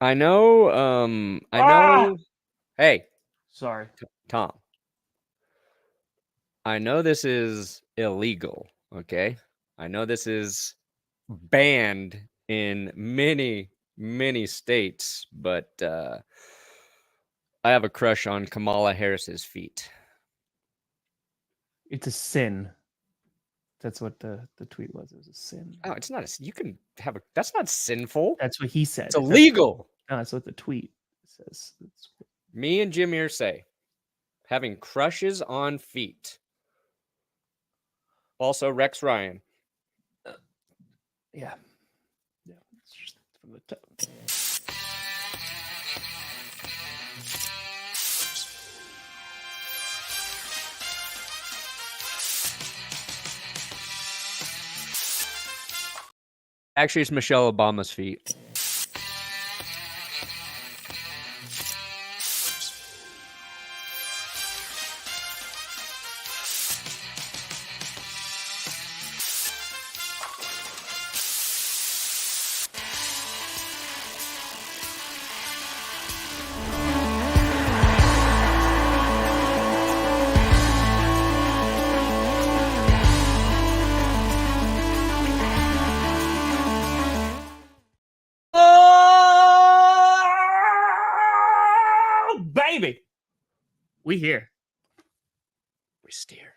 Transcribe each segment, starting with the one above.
I know. I know. Hey, Sorry. Tom. I know this is illegal. Okay. I know this is banned in many states, but I have a crush on Kamala Harris's feet. It's a sin. That's what the tweet was. It was a sin. Oh, it's not. You can have a. That's not sinful. That's what he said. It's illegal. That's what the tweet says. Me and Jim Irsay having crushes on feet. Also, Rex Ryan. Yeah. It's just from the top. Actually, it's Michelle Obama's feet. Baby, we here. We steer.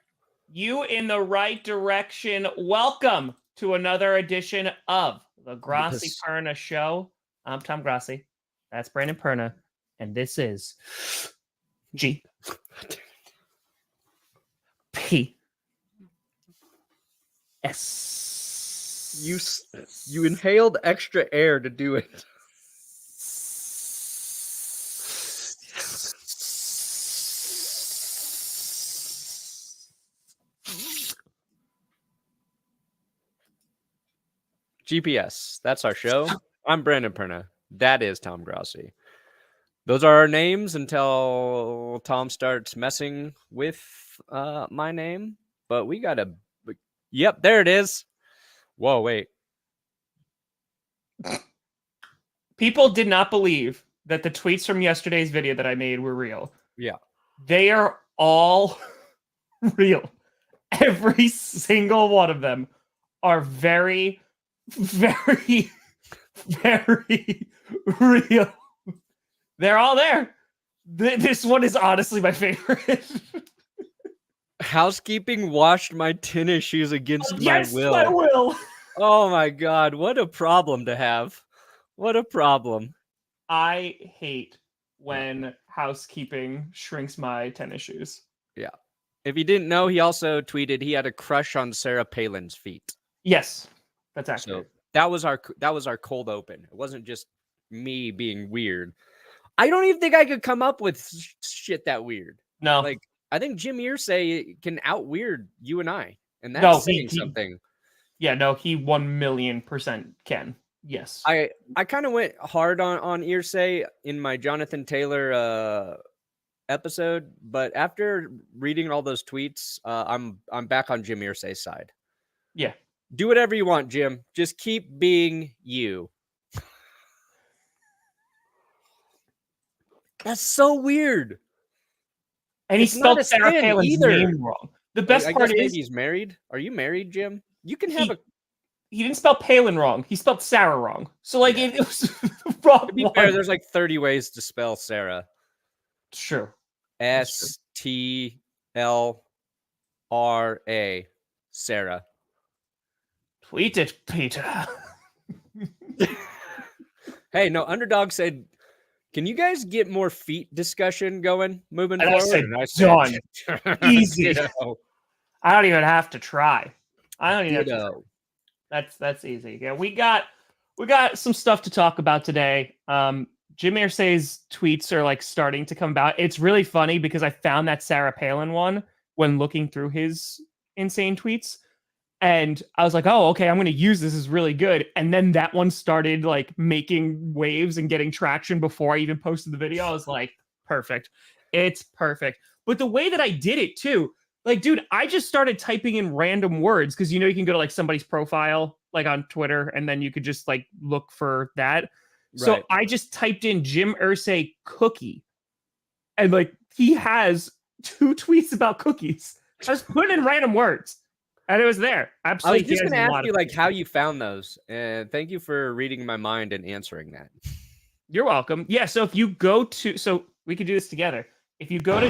You in the right direction. Welcome to another edition of the Grossi Perna Show. I'm Tom Grossi. That's Brandon Perna. And this is G P S. You inhaled extra air to do it. GPS. That's our show. I'm Brandon Perna. That is Tom Grossi. Those are our names until Tom starts messing with my name. But we got to... Yep, there it is. Whoa, wait. People did not believe that the tweets from yesterday's video that I made were real. Yeah. They are all real. Every single one of them are very, very, very real. They're all there. This one is honestly my favorite. Housekeeping washed my tennis shoes against my will. My will. Oh my God. What a problem to have. What a problem. I hate when housekeeping shrinks my tennis shoes. Yeah. If you didn't know, he also tweeted he had a crush on Sarah Palin's feet. Yes, that's accurate. So that was our cold open. It wasn't just me being weird. I don't even think I could come up with shit that weird. No, like I think Jim Irsay can out weird you and I, and that's saying something. Yeah, no, he 1,000,000% can. Yes, I kind of went hard on Irsay in my Jonathan Taylor episode, but after reading all those tweets, I'm back on Jim Irsay's side. Yeah, do whatever you want, Jim. Just keep being you. That's so weird. And he spelled Sarah Palin's name wrong. The best part is maybe he's married. Are you married, Jim? You can have He didn't spell Palin wrong. He spelled Sarah wrong. So like it was wrong. To be fair, there's like 30 ways to spell Sarah. Sure. STLRA. Sarah. Tweet it, Peter. Hey, no, Underdog said, can you guys get more feet discussion going moving forward? I said, done. Easy. I don't even have to try. I don't even have to try. That's easy. Yeah, we got some stuff to talk about today. Jim Irsay's tweets are like starting to come about. It's really funny because I found that Sarah Palin one when looking through his insane tweets. And I was like, oh, okay, I'm going to use this. Is really good. And then that one started like making waves and getting traction before I even posted the video. I was like, perfect. It's perfect. But the way that I did it too, like, dude, I just started typing in random words because, you know, you can go to like somebody's profile, like on Twitter, and then you could just like look for that. So Right. I just typed in Jim Irsay cookie, and like he has 2 tweets about cookies. I just put in random words, and it was there. I was just going to ask you like how you found those, and thank you for reading my mind and answering that. You're welcome. Yeah. So if you go to, so we could do this together. If you go to.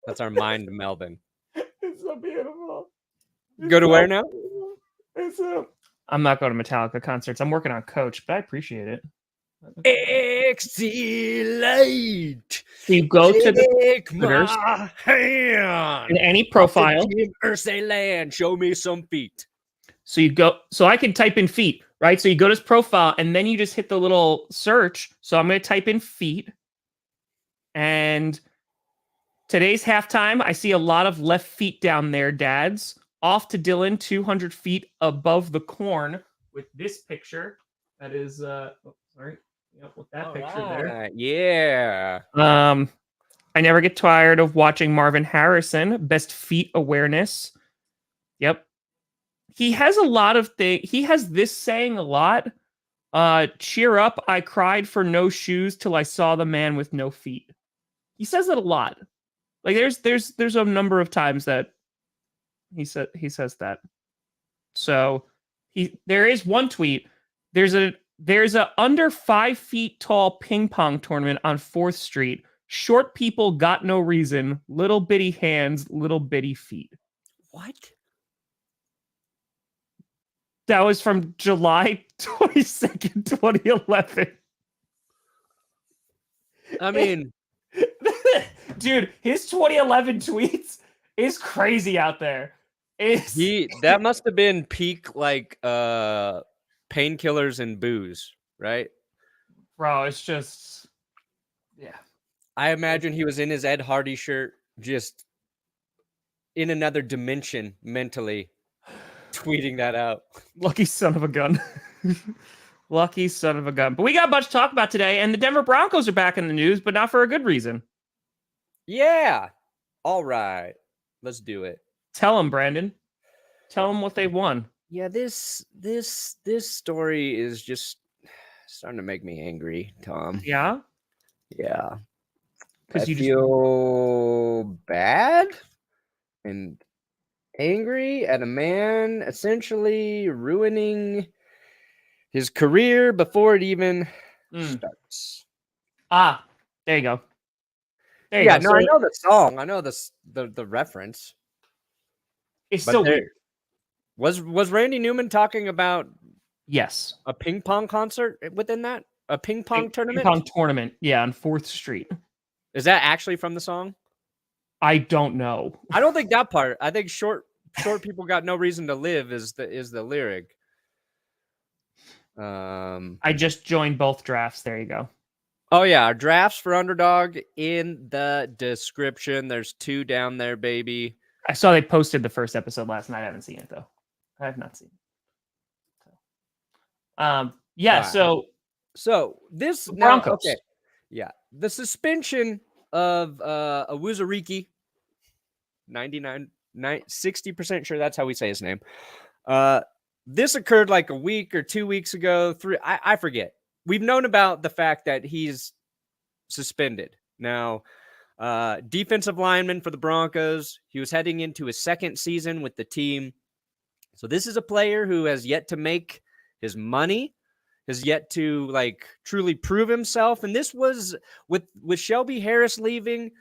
That's our mind melding. It's so beautiful. Go to where now? I'm not going to Metallica concerts. I'm working on Coach, but I appreciate it. Excellent. So you go to the my hand in any profile. Jim Irsay land. Show me some feet. So you go. So I can type in feet, right? So you go to his profile, and then you just hit the little search. So I'm going to type in feet, and today's halftime. I see a lot of left feet down there, dads. Off to Dylan, 200 feet above the corn with this picture. That is, sorry. Yep, with that picture there. Yeah. I never get tired of watching Marvin Harrison. Best feet awareness. Yep. He has a lot of things. He has this saying a lot. Cheer up. I cried for no shoes till I saw the man with no feet. He says it a lot. Like there's a number of times that he says that. So there is one tweet. There's a under 5 feet tall ping pong tournament on 4th Street. Short people got no reason. Little bitty hands, little bitty feet. What? That was from July 22nd, 2011. I mean, dude, his 2011 tweets is crazy out there. That must have been peak like painkillers and booze, right? Bro, it's just yeah. I imagine he was in his Ed Hardy shirt, just in another dimension mentally, tweeting that out. Lucky son of a gun. Lucky son of a gun. But we got a bunch to talk about today, and the Denver Broncos are back in the news, but not for a good reason. Yeah. All right. Let's do it. Tell them, Brandon. Tell them what they've won. Yeah, this story is just starting to make me angry, Tom. Yeah? Yeah. Because you feel bad and angry at a man essentially ruining his career before it even starts. Ah, there you go. There you go. No, I know the song. I know the reference. It's so weird. Was Randy Newman talking about yes a ping pong concert within that? A ping pong tournament? Ping pong tournament, yeah, on 4th Street. Is that actually from the song? I don't know. I don't think that part. I think short people got no reason to live is the lyric. I just joined both drafts. There you go. Oh yeah, our drafts for Underdog in the description. There's 2 down there, baby. I saw they posted the first episode last night. I haven't seen it though. I have not seen it. Yeah. Right. So this Broncos. Okay. Yeah, the suspension of Uwazurike, 60% sure that's how we say his name. This occurred like a week or 2 weeks ago. I forget. We've known about the fact that he's suspended. Now, defensive lineman for the Broncos. He was heading into his 2nd season with the team. So this is a player who has yet to make his money, has yet to like truly prove himself. And this was with Shelby Harris leaving.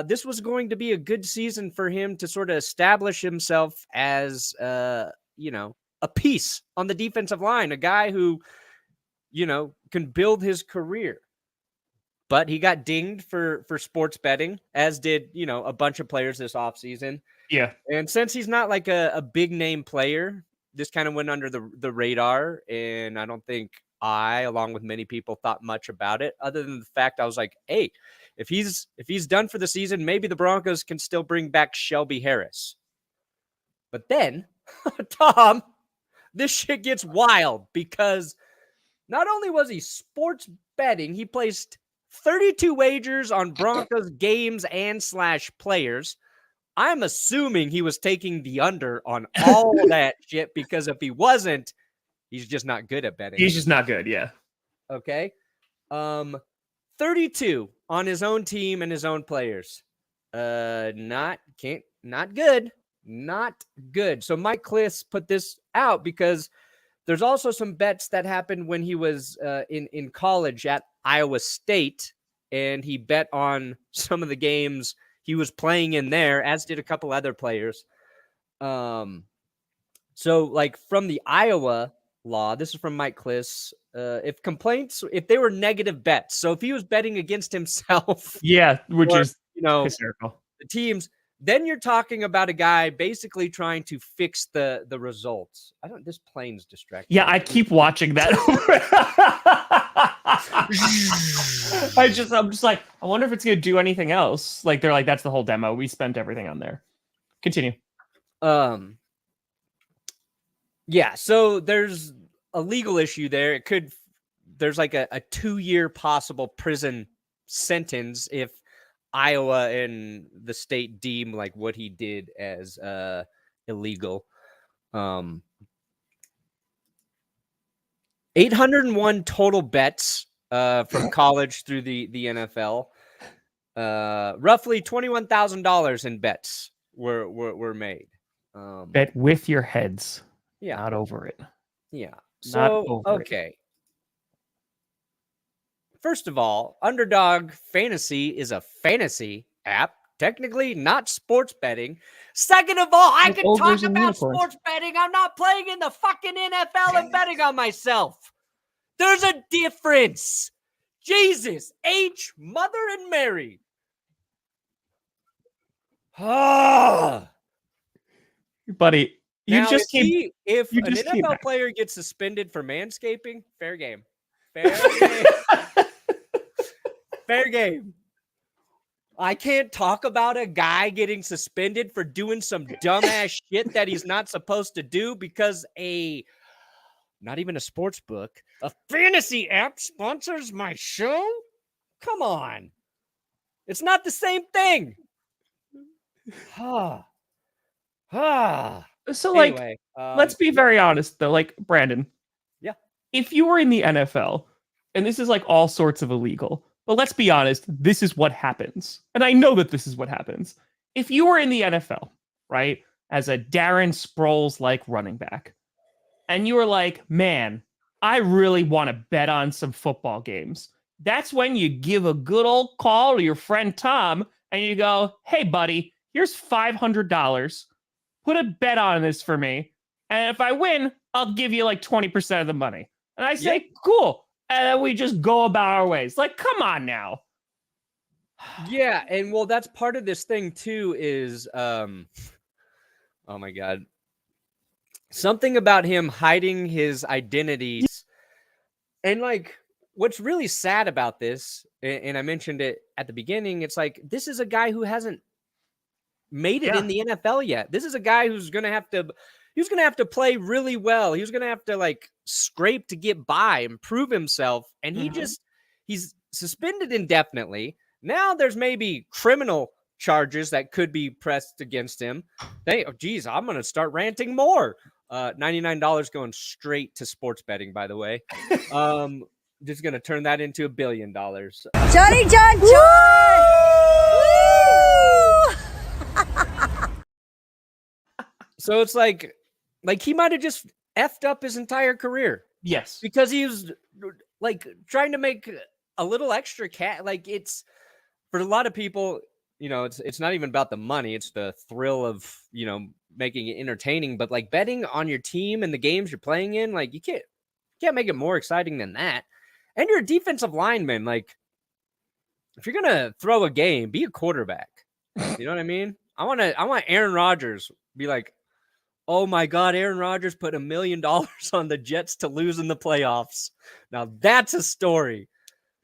This was going to be a good season for him to sort of establish himself as, a piece on the defensive line, a guy who, can build his career. But he got dinged for sports betting, as did, a bunch of players this offseason. Yeah. And since he's not like a big name player, this kind of went under the radar. And I don't think along with many people, thought much about it, other than the fact I was like, hey, if he's done for the season, maybe the Broncos can still bring back Shelby Harris. But then, Tom, this shit gets wild because not only was he sports betting, he placed 32 wagers on Broncos games and / players. I'm assuming he was taking the under on all that shit, because if he wasn't, he's just not good at betting. He's just not good, yeah. Okay. 32 on his own team and his own players. Not good. Not good. So Mike Kliss put this out because there's also some bets that happened when he was in college at Iowa State, and he bet on some of the games he was playing in there, as did a couple other players. So like from the Iowa law, this is from Mike Kliss, if they were negative bets, so if he was betting against himself, which is hysterical, the teams, then you're talking about a guy basically trying to fix the results. This plane's distracting. Yeah, I keep watching that. I'm just like, I wonder if it's gonna do anything else. Like they're like, that's the whole demo. We spent everything on there. Continue. Yeah, so there's a legal issue there. There's like a 2-year possible prison sentence if Iowa and the state deem like what he did as illegal. 801 total bets from college through the NFL. Roughly $21,000 in bets were made. Bet with your heads. Yeah. Not over it. Yeah. So, okay. First of all, Underdog Fantasy is a fantasy app, technically not sports betting. Second of all, I can talk about sports betting. I'm not playing in the fucking NFL and betting on myself. There's a difference. Jesus, H, Mother and Mary. Buddy, if an NFL player gets suspended for manscaping, fair game. Fair game. I can't talk about a guy getting suspended for doing some dumbass shit that he's not supposed to do because not even a sports book, a fantasy app sponsors my show? Come on. It's not the same thing. So, anyway, let's be very honest, though. Like, Brandon. Yeah. If you were in the NFL, and this is like all sorts of illegal, but let's be honest, this is what happens. And I know that this is what happens. If you were in the NFL, right, as a Darren Sproles-like running back, and you were like, man, I really want to bet on some football games. That's when you give a good old call to your friend Tom, and you go, hey, buddy, here's $500. Put a bet on this for me. And if I win, I'll give you like 20% of the money. And I say, cool. And then we just go about our ways. Like, come on now. Yeah. And well, that's part of this thing too is, oh my God. Something about him hiding his identities. And like, what's really sad about this, and I mentioned it at the beginning, it's like, this is a guy who hasn't made it in the NFL yet. This is a guy who's going to have to play really well. He was going to have to like scrape to get by and prove himself. And he's suspended indefinitely. Now there's maybe criminal charges that could be pressed against him. I'm going to start ranting more. $99 going straight to sports betting, by the way. Just going to turn that into $1 billion. Johnny John John! So it's like he might have just effed up his entire career. Yes. Because he was like trying to make a little extra like it's for a lot of people, it's not even about the money. It's the thrill of, making it entertaining, but like betting on your team and the games you're playing in, like you can't make it more exciting than that. And you're a defensive lineman. Like if you're going to throw a game, be a quarterback. You know what I mean? I want Aaron Rodgers be like, oh my God, Aaron Rodgers put $1 million on the Jets to lose in the playoffs. Now that's a story.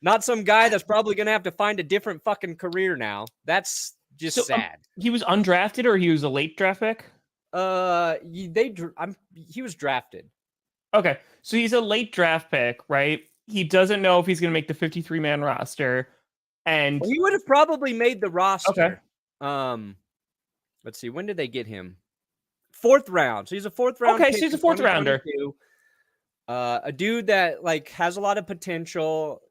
Not some guy that's probably going to have to find a different fucking career now. That's just sad. He was undrafted or he was a late draft pick? He was drafted. Okay. So he's a late draft pick, right? He doesn't know if he's going to make the 53-man roster. And he would have probably made the roster. Okay. Let's see. When did they get him? 4th round. So he's a 4th round. Okay, so he's a 4th rounder. A dude that like has a lot of potential.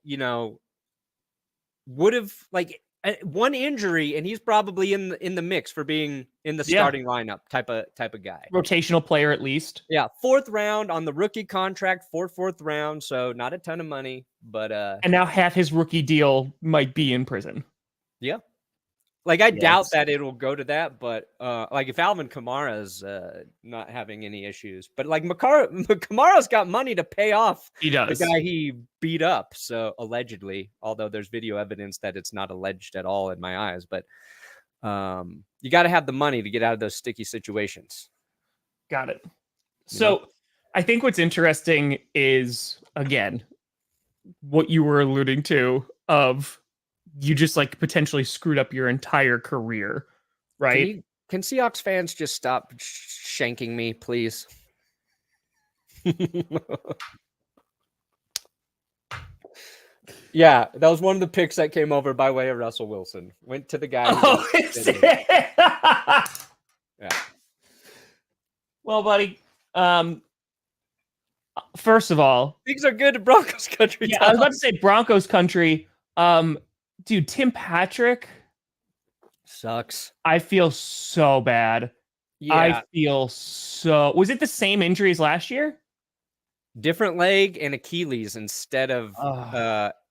Would have like one injury, and he's probably in the mix for being in the starting lineup type of guy. Rotational player at least. Yeah, 4th round on the rookie contract for 4th round, so not a ton of money, but and now half his rookie deal might be in prison. Yeah. Like I doubt that it'll go to that, but like if Alvin Kamara's not having any issues, but like Kamara's got money to pay off the guy he beat up, so allegedly, although there's video evidence that it's not alleged at all in my eyes, but you got to have the money to get out of those sticky situations. Got it. So I think what's interesting is, again, what you were alluding to of you just like potentially screwed up your entire career, right? Can Seahawks fans just stop shanking me, please? Yeah, that was one of the picks that came over by way of Russell Wilson. Went to the guy. Yeah. Well, buddy, first of all, things are good to Broncos country. Yeah, I was about to say Broncos country. Dude, Tim Patrick sucks. I feel so bad. Yeah. I feel so. Was it the same injuries last year? Different leg and Achilles instead of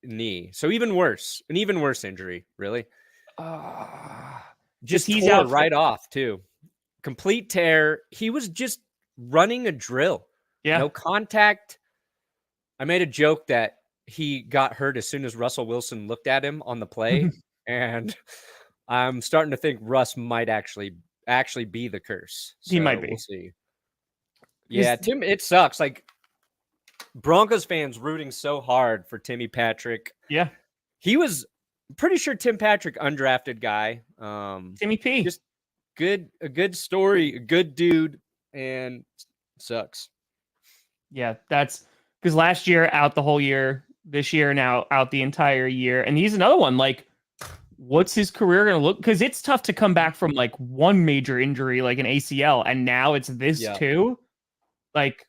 knee. So even worse. An even worse injury, really. Just he's out right off too. Complete tear. He was just running a drill. Yeah. No contact. I made a joke that he got hurt as soon as Russell Wilson looked at him on the play. And I'm starting to think Russ might actually be the curse. So he might be. We'll see. Yeah, Tim, it sucks. Like Broncos fans rooting so hard for Timmy Patrick. Yeah. He was pretty sure Tim Patrick, undrafted guy. Timmy P. Just a good story, a good dude, and sucks. Yeah, that's because last year out the whole year, this year now out the entire year. And he's another one. Like, what's his career going to look? Because it's tough to come back from like one major injury, like an ACL, and now it's this too. Like,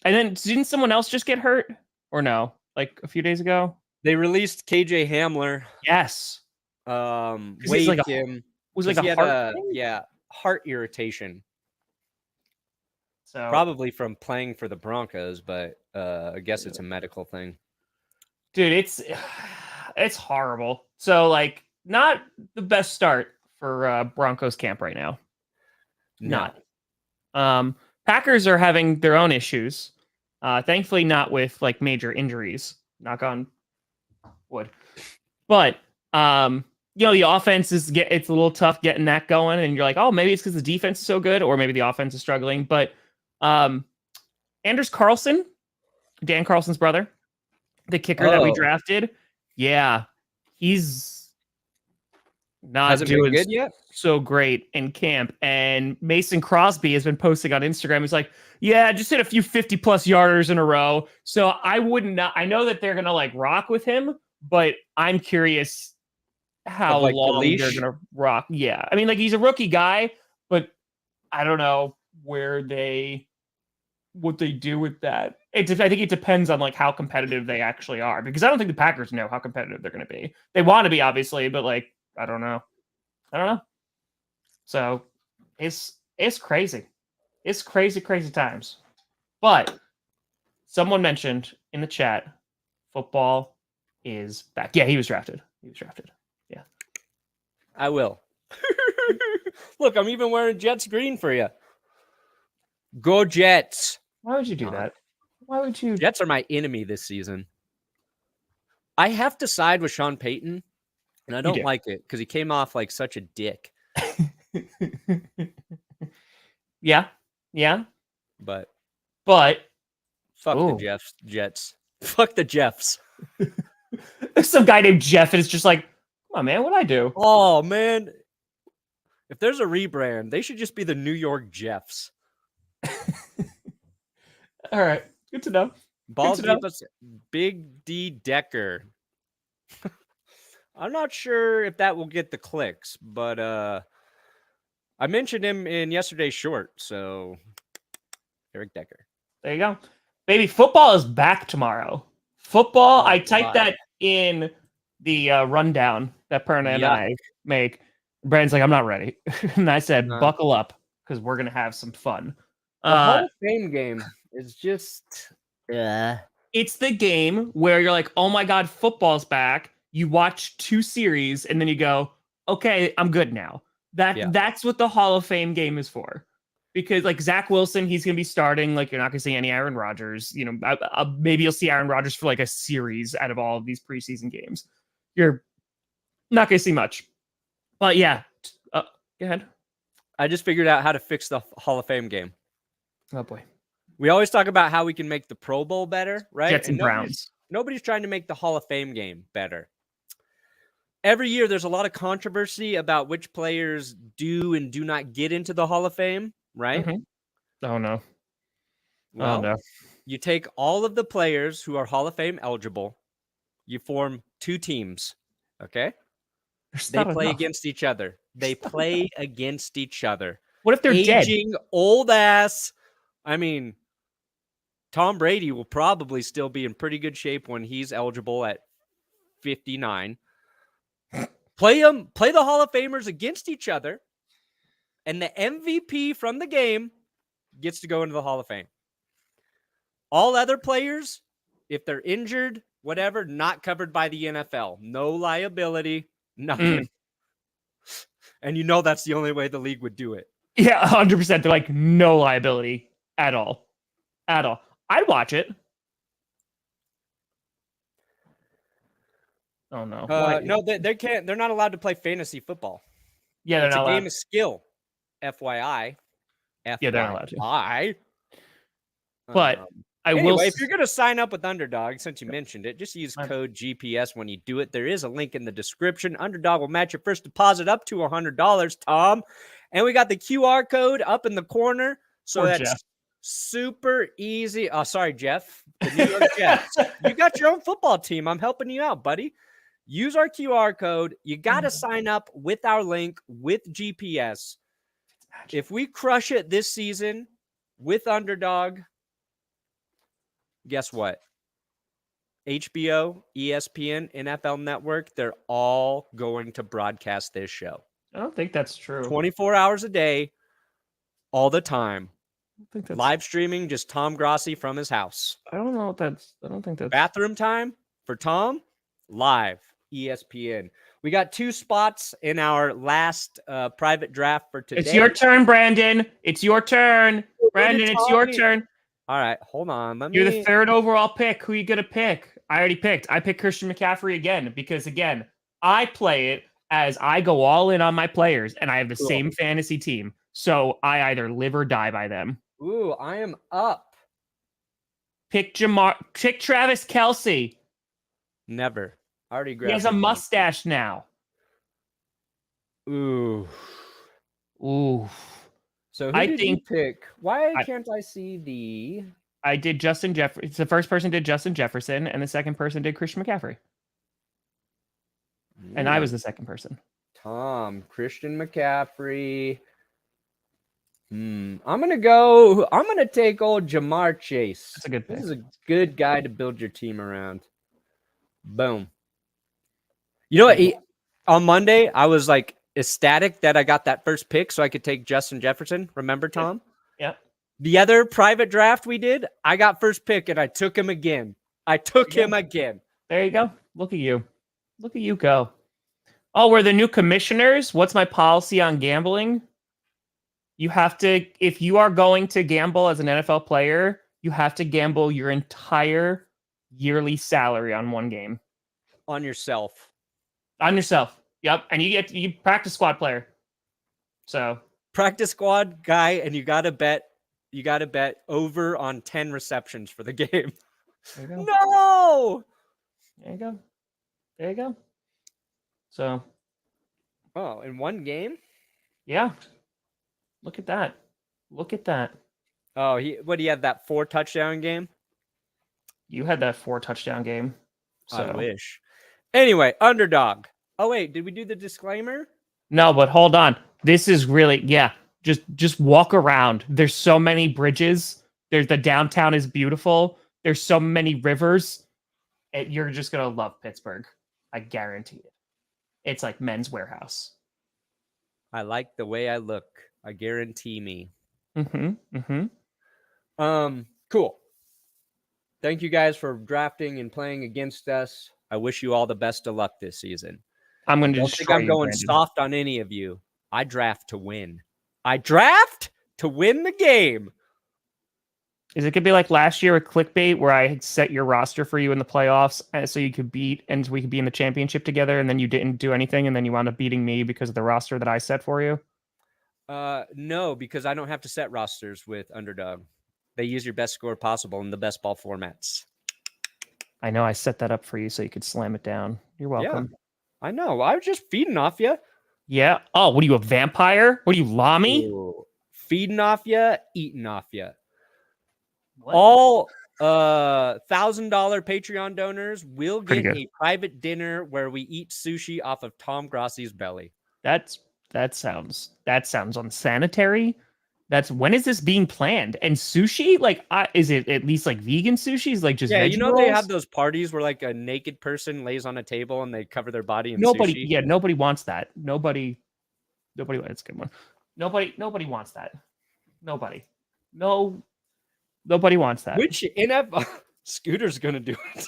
and then didn't someone else just get hurt or no? Like a few days ago, they released KJ Hamler. Yes. Wade like him. Was like a heart heart irritation. So probably from playing for the Broncos, but I guess it's a medical thing. Dude, it's horrible. So like not the best start for Broncos camp right now. No. Not. Packers are having their own issues. Thankfully not with like major injuries. Knock on wood. But the offense it's a little tough getting that going, and you're like, oh, maybe it's because the defense is so good, or maybe the offense is struggling. But Anders Carlson, Dan Carlson's brother, the kicker that we drafted, he's not doing good yet. So great in camp. And Mason Crosby has been posting on Instagram. He's like, yeah, just hit a few 50+ yarders in a row. So I know that they're gonna like rock with him, but I'm curious how long they're gonna rock. Yeah, I mean, like he's a rookie guy, but I don't know what they do with that. I think it depends on like how competitive they actually are, because I don't think the Packers know how competitive they're going to be. They want to be, obviously, but like I don't know. So it's crazy. It's crazy times. But someone mentioned in the chat, football is back. Yeah, he was drafted. Yeah, I will. Look, I'm even wearing Jets green for you. Go Jets. Why would you do that? Why would you? Jets are my enemy this season. I have to side with Sean Payton, and I don't like it because he came off like such a dick. Yeah. But fuck the Jets. Fuck the Jeffs. There's some guy named Jeff, and it's just like, come on, man, what'd I do? Oh, man. If there's a rebrand, they should just be the New York Jeffs. All right. Good to know. Ball deep, Big D Decker. I'm not sure if that will get the clicks, but I mentioned him in yesterday's short, so Eric Decker. There you go. Baby, football is back tomorrow. Football, Oh, I typed God. that in the rundown that Perna and Yuck. I make. Brandon's like, I'm not ready. And I said, No. buckle up, because we're going to have some fun. The Hall of Fame game is just... It's the game where you're like, oh my God, football's back. You watch 2 series, and then you go, okay, I'm good now. That's what the Hall of Fame game is for. Because like Zach Wilson, he's going to be starting. Like you're not going to see any Aaron Rodgers. You know, maybe you'll see Aaron Rodgers for like a series out of all of these preseason games. You're not going to see much. But yeah, go ahead. I just figured out how to fix the Hall of Fame game. Oh boy. We always talk about how we can make the Pro Bowl better, right? Jets and Browns. Nobody's trying to make the Hall of Fame game better. Every year, there's a lot of controversy about which players do and do not get into the Hall of Fame, right? Mm-hmm. Oh, no. Well, no. You take all of the players who are Hall of Fame eligible, you form 2 teams, okay? They play against each other. They play against each other. What if they're aging, old ass? I mean, Tom Brady will probably still be in pretty good shape when he's eligible at 59. Play the Hall of Famers against each other, and the MVP from the game gets to go into the Hall of Fame. All other players, if they're injured, whatever, not covered by the NFL. No liability, nothing. And you know that's the only way the league would do it. Yeah, 100%. They're like, no liability at all. At all. I'd watch it. Oh, no. No, they can't. They're not allowed to play fantasy football. Yeah, they're it's not allowed. It's a game of skill. FYI. Yeah, they're not allowed to. But I will. If you're going to sign up with Underdog, since you mentioned it, just use code GPS when you do it. There is a link in the description. Underdog will match your first deposit up to $100, Tom. And we got the QR code up in the corner. So that's super easy. Oh, sorry, Jeff. The New York Jets. You got your own football team. I'm helping you out, buddy. Use our QR code. You got to sign up with our link with GPS. If we crush it this season with Underdog, guess what? HBO, ESPN, NFL Network, they're all going to broadcast this show. I don't think that's true. 24 hours a day, all the time. Live streaming, just Tom Grossi from his house. I don't know what that's. I don't think that's. Bathroom time for Tom, live, ESPN. We got 2 spots in our last private draft for today. It's your turn, Brandon. It's your turn. Brandon, it's your turn. All right, hold on. You're the 3rd overall pick. Who are you going to pick? I already picked. I picked Christian McCaffrey again because, again, I play it as I go all in on my players, and I have the same fantasy team. So I either live or die by them. Ooh, I am up. Pick Travis Kelce. Never. I already grabbed. He has a mustache now. Ooh. So who did you pick? Why can't I see the... I did Justin Jefferson. The first person did Justin Jefferson, and the second person did Christian McCaffrey. And I was the second person. Christian McCaffrey. I'm going to take old Jamar Chase. That's a good pick. This is a good guy to build your team around. Boom. You know what? On Monday, I was like ecstatic that I got that first pick so I could take Justin Jefferson. Remember, Tom? Yeah. The other private draft we did, I got first pick and I took him again. There you go. Look at you. Look at you go. Oh, we're the new commissioners. What's my policy on gambling? You have to, if you are going to gamble as an NFL player, you have to gamble your entire yearly salary on one game. On yourself. Yep. And you practice squad player. So practice squad guy, and you gotta bet over on 10 receptions for the game. There you go. No. There you go. So in one game? Yeah. Look at that. Oh, he had that 4 touchdown game? You had that 4 touchdown game. So. I wish. Anyway, Underdog. Oh wait, did we do the disclaimer? No, but hold on. This is really Just walk around. There's so many bridges. The downtown is beautiful. There's so many rivers. You're just gonna love Pittsburgh. I guarantee it. It's like Men's Warehouse. I like the way I look. I guarantee me. Cool. Thank you guys for drafting and playing against us. I wish you all the best of luck this season. I'm going to Don't think I'm going soft on any of you. I draft to win. I draft to win the game. Is it going to be like last year with Clickbait where I set your roster for you in the playoffs so you could beat and we could be in the championship together and then you didn't do anything and then you wound up beating me because of the roster that I set for you? No, because I don't have to set rosters with Underdog. They use your best score possible in the best ball formats. I know I set that up for you so you could slam it down. You're welcome. Yeah, I know. I was just feeding off you. Yeah. Oh, what are you, a vampire? What are you, Lami? Ooh. Feeding off you, eating off you. All $1,000 Patreon donors will get a private dinner where we eat sushi off of Tom Grossi's belly. That sounds unsanitary. When is this being planned? And sushi, like, is it at least like vegan sushi? Is like just veggie rolls? They have those parties where like a naked person lays on a table and they cover their body in sushi. Yeah, nobody wants that. Nobody. That's a good one. Nobody wants that. Nobody wants that. Which NFL Scooter's gonna do it?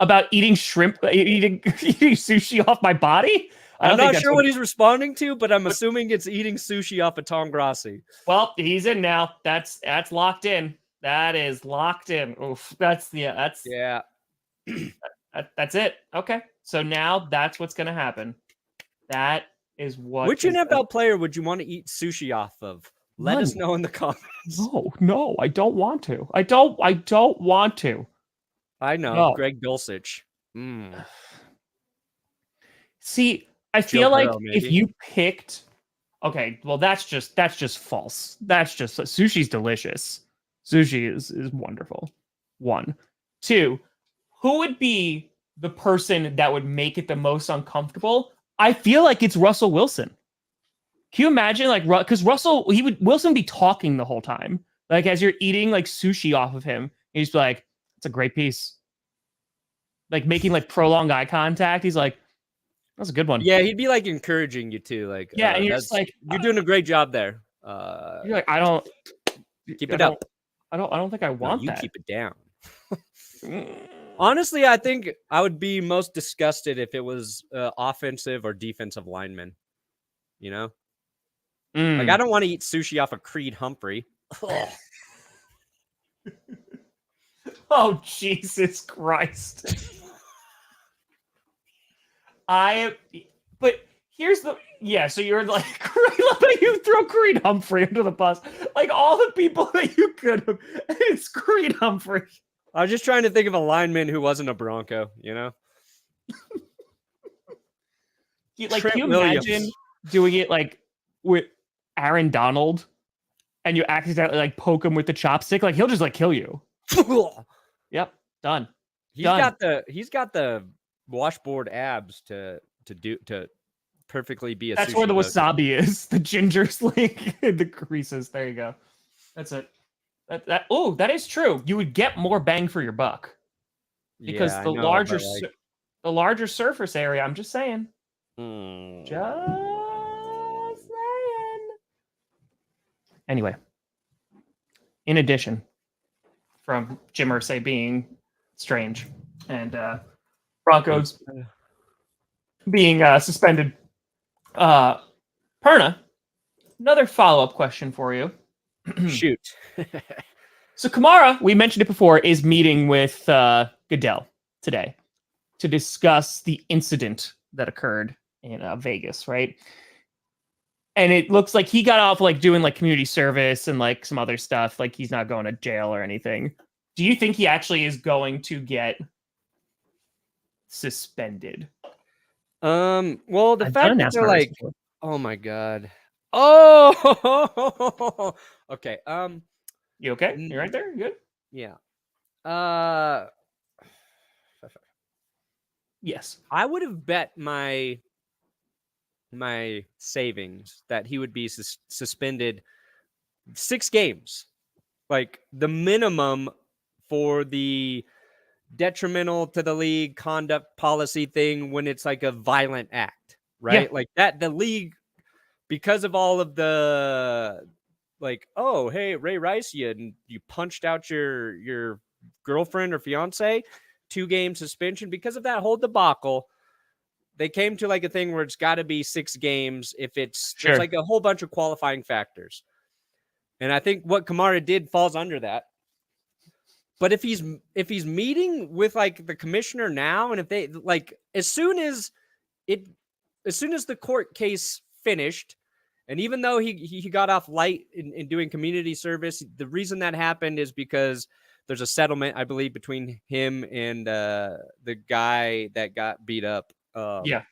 About eating shrimp, eating sushi off my body? I'm not sure what he's responding to, but I'm assuming it's eating sushi off of Tom Grossi. Well, he's in now. That's locked in. That is locked in. Oof. That's it. Okay. So now that's what's gonna happen. That is what. Which NFL player would you want to eat sushi off of? Let us know in the comments. No, I don't want to. I don't want to. I know. No. Greg Dulcich. See, I feel like if you picked, okay, well that's just false. That's just sushi's delicious. Sushi is wonderful. 1, 2, who would be the person that would make it the most uncomfortable? I feel like it's Russell Wilson. Can you imagine, like, because Wilson would be talking the whole time, like as you're eating like sushi off of him, he's like, "It's a great piece," like making like prolonged eye contact. He's like, "That's a good one." Yeah, he'd be like encouraging you too, like, yeah, and you're just like, "You're doing a great job there." You're like, "I don't keep it up." I don't think I want that. You keep it down. Honestly, I think I would be most disgusted if it was offensive or defensive lineman. You know. Like, I don't want to eat sushi off of Creed Humphrey. Oh, Jesus Christ. But here's so you're like, you throw Creed Humphrey under the bus. Like, all the people that you could have, it's Creed Humphrey. I was just trying to think of a lineman who wasn't a Bronco, you know? Can you imagine doing it, like, with Aaron Donald and you accidentally like poke him with the chopstick? Like, he'll just like kill you. Yep, done. He's got the washboard abs to perfectly be a That's where the wasabi is. The ginger sling in the creases. There you go. That's it. That is true. You would get more bang for your buck. Because the larger surface area, I'm just saying. Anyway, in addition, from Jim Irsay being strange and Broncos being suspended, Perna, another follow-up question for you. Shoot. So Kamara, we mentioned it before, is meeting with Goodell today to discuss the incident that occurred in Vegas, right? And it looks like he got off like doing like community service and like some other stuff. Like, he's not going to jail or anything. Do you think he actually is going to get suspended? Well, the fact that they're like, oh my God. Oh, okay. You okay? You right there? You good? Yeah. Yes. I would have bet my savings that he would be suspended 6 games. Like the minimum for the detrimental to the league conduct policy thing when it's like a violent act, right? Yeah. Like that, the league, because of all of the like, oh, hey, Ray Rice, you punched out your girlfriend or fiance, 2-game suspension because of that whole debacle. They came to like a thing where it's got to be 6 games if there's like a whole bunch of qualifying factors. And I think what Kamara did falls under that. But if he's meeting with like the commissioner now, and if they like as soon as the court case finished, and even though he got off light in doing community service, the reason that happened is because there's a settlement, I believe, between him and the guy that got beat up. I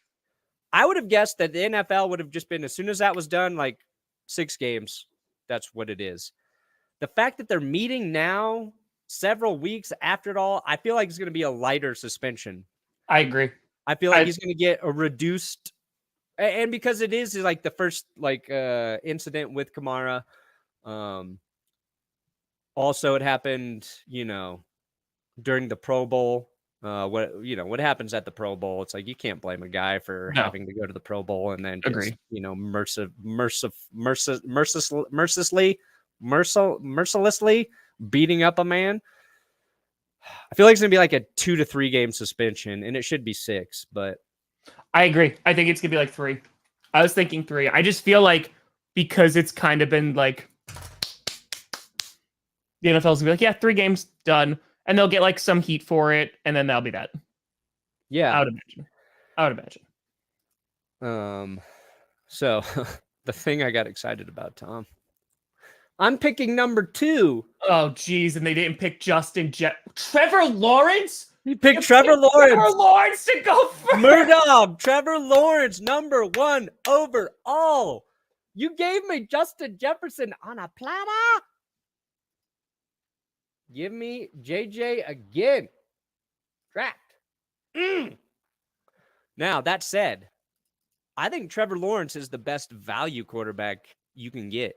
would have guessed that the NFL would have just been, as soon as that was done, like 6 games. That's what it is. The fact that they're meeting now, several weeks after it all, I feel like it's going to be a lighter suspension. I agree. I feel like he's going to get a reduced, and because it is like the first like incident with Kamara. Also, it happened, during the Pro Bowl. What happens at the Pro Bowl? It's like you can't blame a guy for having to go to the Pro Bowl and then just, mercilessly beating up a man. I feel like it's gonna be like a 2 to 3 game suspension, and it should be 6. But I agree. I think it's gonna be like 3. I was thinking 3. I just feel like because it's kind of been like the NFL's gonna be like, 3 games done. And they'll get like some heat for it, and then that'll be that. Yeah, I would imagine. So the thing I got excited about, Tom, I'm picking number 2. Oh, geez, and they didn't pick Trevor Lawrence. You picked Trevor Lawrence. Trevor Lawrence to go first. Murdoch, Trevor Lawrence, number 1 overall. You gave me Justin Jefferson on a platter. Give me JJ again. Draft. Now, that said, I think Trevor Lawrence is the best value quarterback you can get.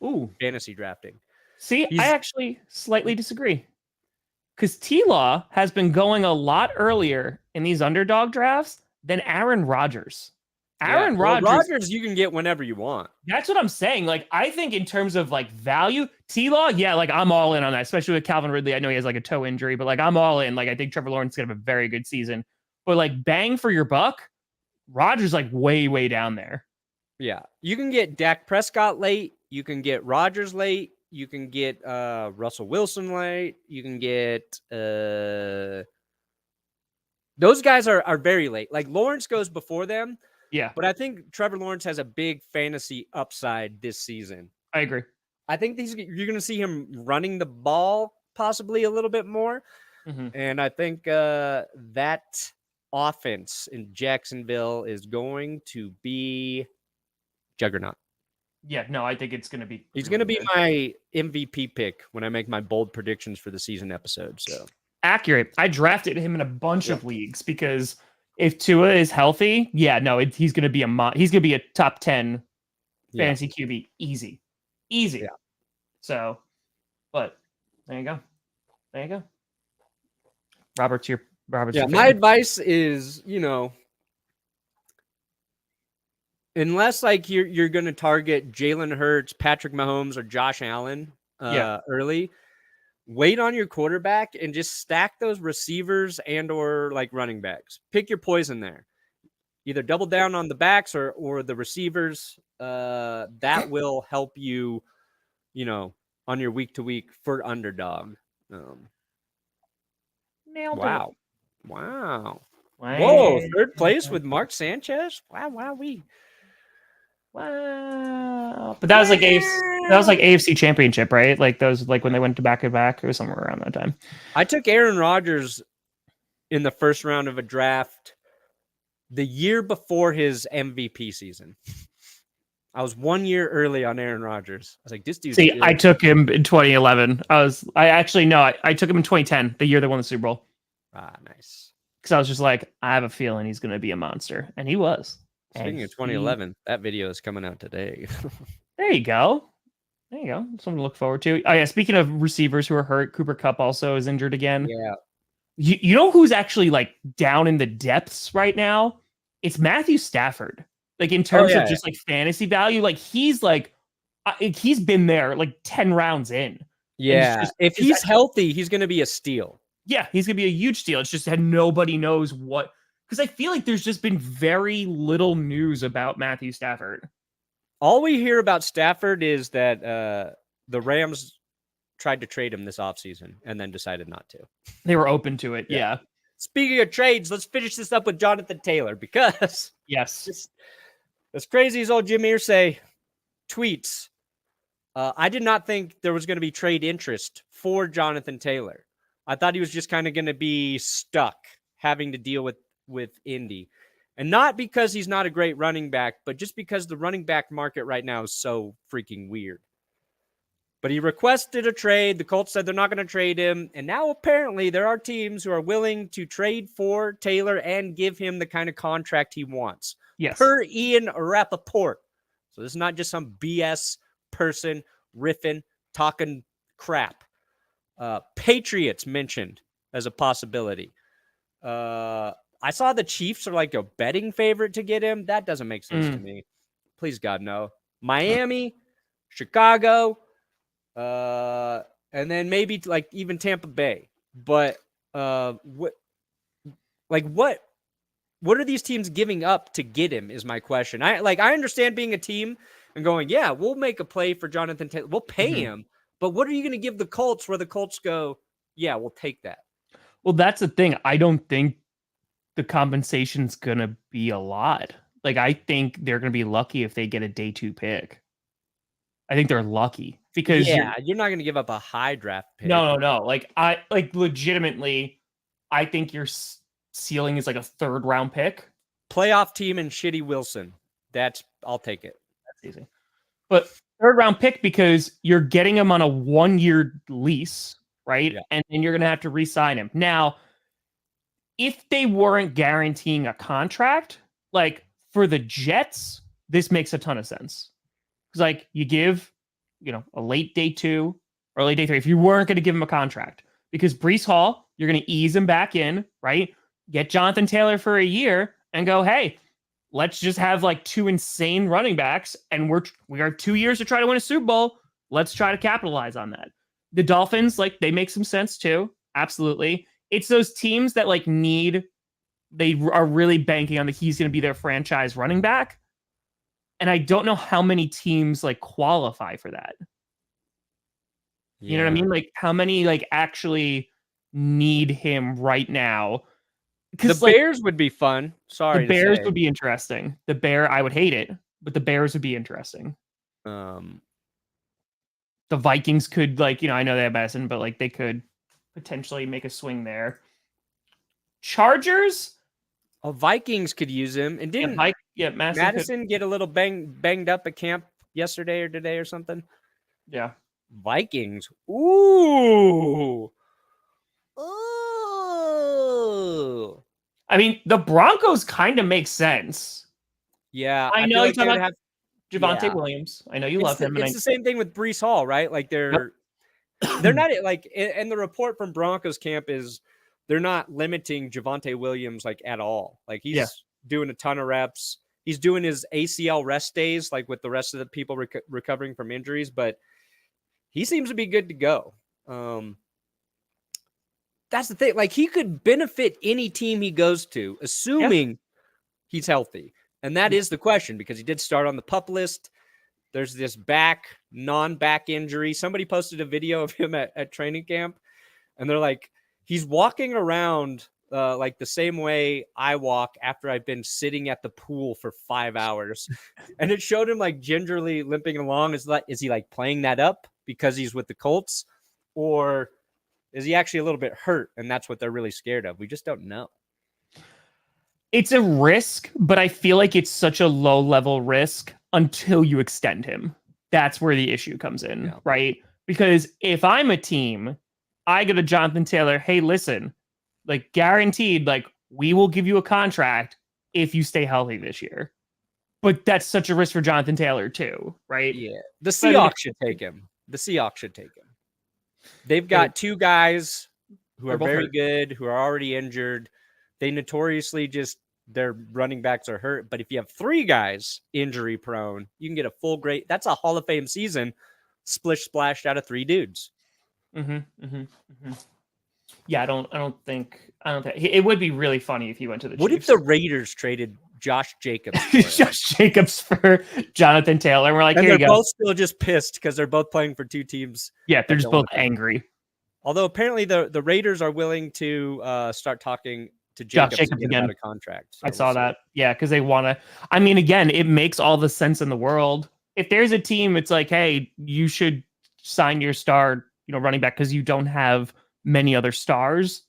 Ooh. Fantasy drafting. See, I actually slightly disagree. Because T-Law has been going a lot earlier in these underdog drafts than Aaron Rodgers. Rodgers you can get whenever you want. That's what I'm saying. Like, I think in terms of like value, T-Law, like I'm all in on that, especially with Calvin Ridley. I know he has like a toe injury, but like I'm all in. Like, I think Trevor Lawrence is gonna have a very good season. But like bang for your buck, Rodgers like way, way down there. Yeah. You can get Dak Prescott late, you can get Rodgers late, you can get Russell Wilson late, you can get those guys are very late. Like Lawrence goes before them. Yeah. But I think Trevor Lawrence has a big fantasy upside this season. I agree. I think you're going to see him running the ball possibly a little bit more. Mm-hmm. And I think that offense in Jacksonville is going to be juggernaut. Yeah, no, I think it's going to be. He's going to be my MVP pick when I make my bold predictions for the season episode. So accurate. I drafted him in a bunch of leagues because if Tua is healthy, he's going to be he's going to be a top 10 fantasy QB. Easy. Yeah. So, but there you go. Robert's your my advice is, unless like you're going to target Jalen Hurts, Patrick Mahomes, or Josh Allen early, wait on your quarterback and just stack those receivers and or like running backs. Pick your poison there. Either double down on the backs or the receivers. That will help you, on your week to week for underdog. Nailed it. Wow. Whoa, 3rd place with Mark Sanchez. Wow. But that was like AFC Championship, right? Like those, like when they went to back-to-back, it was somewhere around that time. I took Aaron Rodgers in the first round of a draft the year before his MVP season. I was 1 year early on Aaron Rodgers. I was like, this dude. See, I took him in 2011. I took him in 2010, the year they won the Super Bowl. Ah, nice. because I was just like, I have a feeling he's going to be a monster, and he was. Speaking of 2011, that video is coming out today. There you go. Something to look forward to. Oh yeah, speaking of receivers who are hurt, Cooper Kupp also is injured again. Yeah. You know who's actually like down in the depths right now? It's Matthew Stafford. Like in terms of just like fantasy value, like he's been there like 10 rounds in. Yeah. If he's healthy, he's going to be a steal. Yeah, he's going to be a huge steal. It's just that nobody knows what, because I feel like there's just been very little news about Matthew Stafford. All we hear about Stafford is that the Rams tried to trade him this offseason and then decided not to. They were open to it, yeah. Speaking of trades, let's finish this up with Jonathan Taylor because as crazy as old Jim Irsay tweets, I did not think there was going to be trade interest for Jonathan Taylor. I thought he was just kind of going to be stuck having to deal with Indy. And not because he's not a great running back, but just because the running back market right now is so freaking weird. But he requested a trade. The Colts said they're not going to trade him. And now apparently there are teams who are willing to trade for Taylor and give him the kind of contract he wants. Yes. Per Ian Rappaport. So this is not just some BS person riffing, talking crap. Patriots mentioned as a possibility. I saw the Chiefs are like a betting favorite to get him. That doesn't make sense to me. Please, God, no. Miami, Chicago, and then maybe like even Tampa Bay. But what are these teams giving up to get him is my question. I understand being a team and going, yeah, we'll make a play for Jonathan Taylor. We'll pay him. But what are you going to give the Colts where the Colts go, yeah, we'll take that? Well, that's the thing. I don't think the compensation's going to be a lot. Like, I think they're going to be lucky if they get a day 2 pick. I think they're lucky because you're not going to give up a high draft pick. No. Like, legitimately, I think your ceiling is like a 3rd round pick. Playoff team and shitty Wilson. I'll take it. That's easy. But 3rd round pick because you're getting him on a 1-year lease, right? Yeah. And then you're going to have to re-sign him. Now, if they weren't guaranteeing a contract, like for the Jets, this makes a ton of sense. Because like you give, a late day 2 or late day 3, if you weren't going to give him a contract, because Breece Hall, you're going to ease him back in, right? Get Jonathan Taylor for a year and go, hey, let's just have like 2 insane running backs. And we are 2 years to try to win a Super Bowl. Let's try to capitalize on that. The Dolphins, like they make some sense too. Absolutely. It's those teams that like they are really banking on that he's going to be their franchise running back. And I don't know how many teams like qualify for that. Yeah. You know what I mean? Like how many like actually need him right now? The Bears would be fun. Sorry, the Bears would be interesting. I would hate it, but the Bears would be interesting. The Vikings could I know they have Madison, but like they could potentially make a swing there. Chargers? Vikings could use him. And didn't Madison get a little banged up at camp yesterday or today or something? Yeah. Vikings. Ooh. I mean, the Broncos kind of make sense. Yeah. I know you're talking about Javonte Williams. I know you love him. It's the same thing with Breece Hall, right? Like they're not like, and the report from Broncos camp is they're not limiting Javonte Williams like at all. Like he's doing a ton of reps. He's doing his ACL rest days, like with the rest of the people recovering from injuries, but he seems to be good to go. That's the thing. Like he could benefit any team he goes to, assuming he's healthy. And that is the question because he did start on the PUP list. There's this non-back injury. Somebody posted a video of him at training camp, and they're like, he's walking around like the same way I walk after I've been sitting at the pool for 5 hours. And it showed him like gingerly limping along. Is he like playing that up because he's with the Colts? Or is he actually a little bit hurt and that's what they're really scared of? We just don't know. It's a risk, but I feel like it's such a low-level risk until you extend him. That's where the issue comes in, right? Because if I'm a team, I go to Jonathan Taylor, hey, listen, like guaranteed, like we will give you a contract if you stay healthy this year. But that's such a risk for Jonathan Taylor too, right? Yeah. The Seahawks should take him. They've got two guys who are very good, who are already injured. They notoriously their running backs are hurt. But if you have three guys injury prone, you can get a full great. That's a Hall of Fame season, splish splashed out of three dudes. Yeah, I don't think it would be really funny if he went to the Chiefs. What if the Raiders traded Josh Jacobs? Josh Jacobs for Jonathan Taylor. We're like, and here they're you go. both still just pissed because they're both playing for two teams. Yeah, they're just both angry. Although apparently the Raiders are willing to start talking to Jacobs again about a contract. So I saw that. Yeah, because they want to. I mean, again, it makes all the sense in the world. If there's a team, it's like, hey, you should sign your star, running back because you don't have many other stars.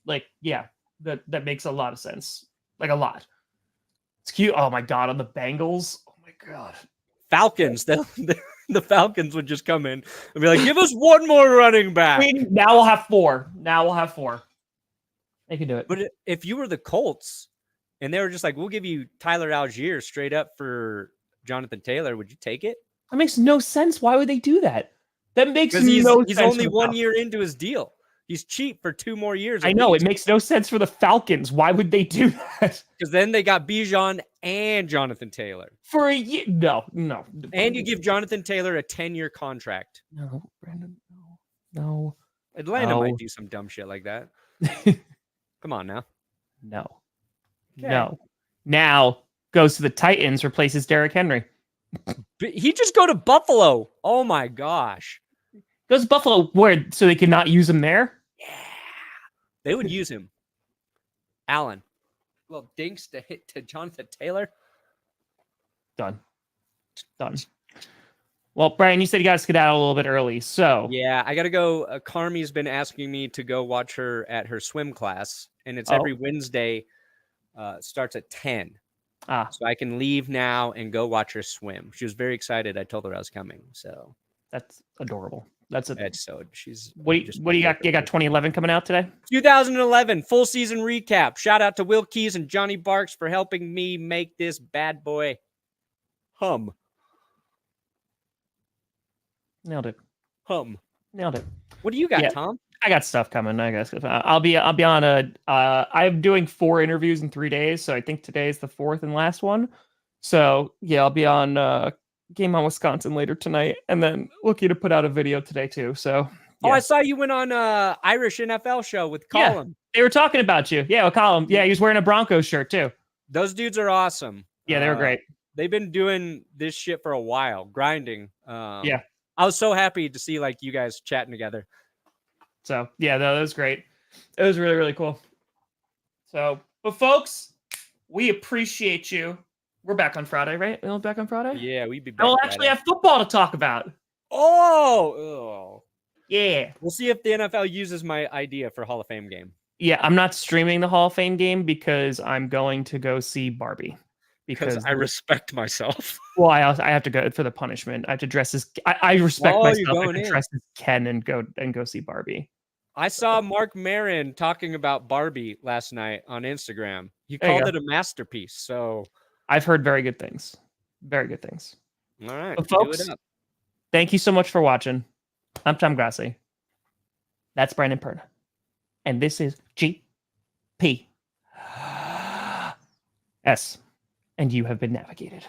Like, yeah, that makes a lot of sense. Like a lot. It's cute. Oh my god, on the Bengals. Oh my god. Falcons. The Falcons would just come in and be like, give us one more running back. Now we'll have four. They can do it. But if you were the Colts and they were just like, we'll give you Tyler Algier straight up for Jonathan Taylor, would you take it? That makes no sense. Why would they do that? That makes no sense. He's only 1 year into his deal. He's cheap for 2 more years. I know. It makes no sense for the Falcons. Why would they do that? Because then they got Bijan and Jonathan Taylor. For a year? No. And you give Jonathan Taylor a 10-year contract. No, Brandon, no. Atlanta might do some dumb shit like that. Come on now. No. Okay. No. Now goes to the Titans, replaces Derrick Henry. He just go to Buffalo. Oh my gosh. Goes to Buffalo where so they could not use him there? Yeah. They would use him. Allen. Well, dinks to hit to Jonathan Taylor. Done. Well, Brian, you said you got to skedaddle a little bit early, so yeah, I got to go. Carmi's been asking me to go watch her at her swim class, and it's every Wednesday. Starts at 10. So I can leave now and go watch her swim. She was very excited. I told her I was coming, so that's adorable. She's what do you got? You got 2011 coming out today? 2011 full season recap. Shout out to Will Keys and Johnny Barks for helping me make this bad boy hum. Nailed it. Nailed it. What do you got, Tom? I got stuff coming. I guess I'll be on I'm doing 4 interviews in 3 days, so I think today is the 4th and last one. So yeah, I'll be on Game on Wisconsin later tonight, and then looking to put out a video today too. So yeah. I saw you went on Irish NFL show with Colin. They were talking about you. Yeah, with Colin. Yeah, he was wearing a Broncos shirt too. Those dudes are awesome. Yeah, they were great. They've been doing this shit for a while, grinding. Yeah. I was so happy to see like you guys chatting together. So yeah, that was great. It was really, really cool. So, but folks, we appreciate you. We're back on Friday, right? We're back on Friday? Yeah, we'd be back. We'll actually have football to talk about. Oh. Yeah. We'll see if the NFL uses my idea for Hall of Fame game. Yeah, I'm not streaming the Hall of Fame game because I'm going to go see Barbie. Because I respect myself. Well, I have to go for the punishment. I have to dress as I respect myself. I have to dress as Ken and go see Barbie. I saw Mark Maron talking about Barbie last night on Instagram. He called it a masterpiece. So I've heard very good things. Very good things. All right, but folks, thank you so much for watching. I'm Tom Grossi. That's Brandon Perna. And this is GPS. And you have been navigated.